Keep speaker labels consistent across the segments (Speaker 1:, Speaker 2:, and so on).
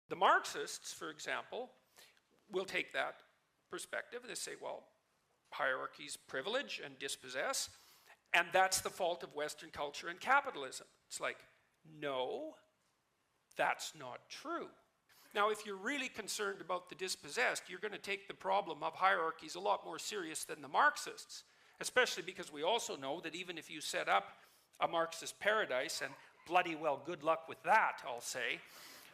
Speaker 1: The Marxists, for example, will take that perspective and they say, well, hierarchies privilege and dispossess, and that's the fault of Western culture and capitalism. It's like, no, that's not true. Now, if you're really concerned about the dispossessed, you're going to take the problem of hierarchies a lot more serious than the Marxists, especially because we also know that even if you set up a Marxist paradise, and bloody well good luck with that, I'll say,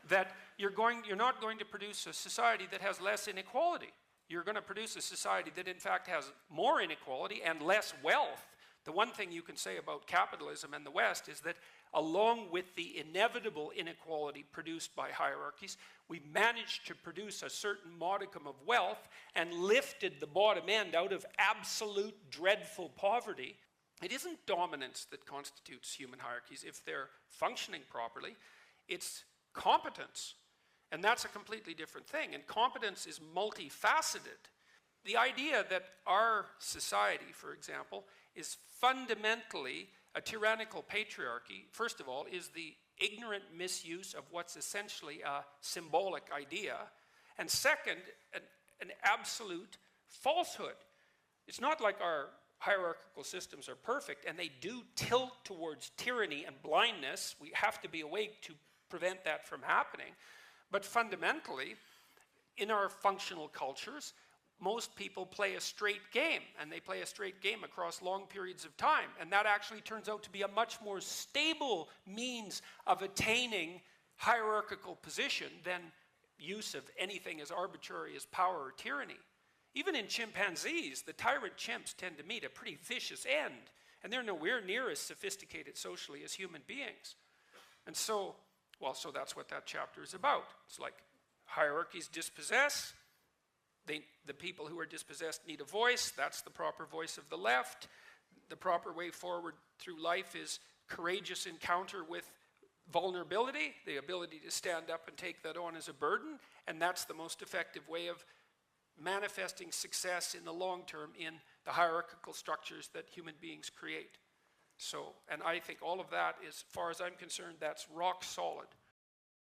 Speaker 1: that you're not going to produce a society that has less inequality. You're going to produce a society that in fact has more inequality and less wealth. The one thing you can say about capitalism and the West is that along with the inevitable inequality produced by hierarchies, we managed to produce a certain modicum of wealth and lifted the bottom end out of absolute dreadful poverty. It isn't dominance that constitutes human hierarchies if they're functioning properly. It's competence. And that's a completely different thing. And competence is multifaceted. The idea that our society, for example, is fundamentally a tyrannical patriarchy, first of all, is the ignorant misuse of what's essentially a symbolic idea. And second, an absolute falsehood. It's not like our hierarchical systems are perfect, and they do tilt towards tyranny and blindness. We have to be awake to prevent that from happening. But fundamentally, in our functional cultures, most people play a straight game, and they play a straight game across long periods of time. And that actually turns out to be a much more stable means of attaining hierarchical position than use of anything as arbitrary as power or tyranny. Even in chimpanzees, the tyrant chimps tend to meet a pretty vicious end, and they're nowhere near as sophisticated socially as human beings. And so, well, so that's what that chapter is about. It's like hierarchies dispossess. The people who are dispossessed need a voice. That's the proper voice of the left. The proper way forward through life is courageous encounter with vulnerability, the ability to stand up and take that on as a burden, and that's the most effective way of manifesting success in the long term in the hierarchical structures that human beings create. So, and I think all of that is, as far as I'm concerned, that's rock solid.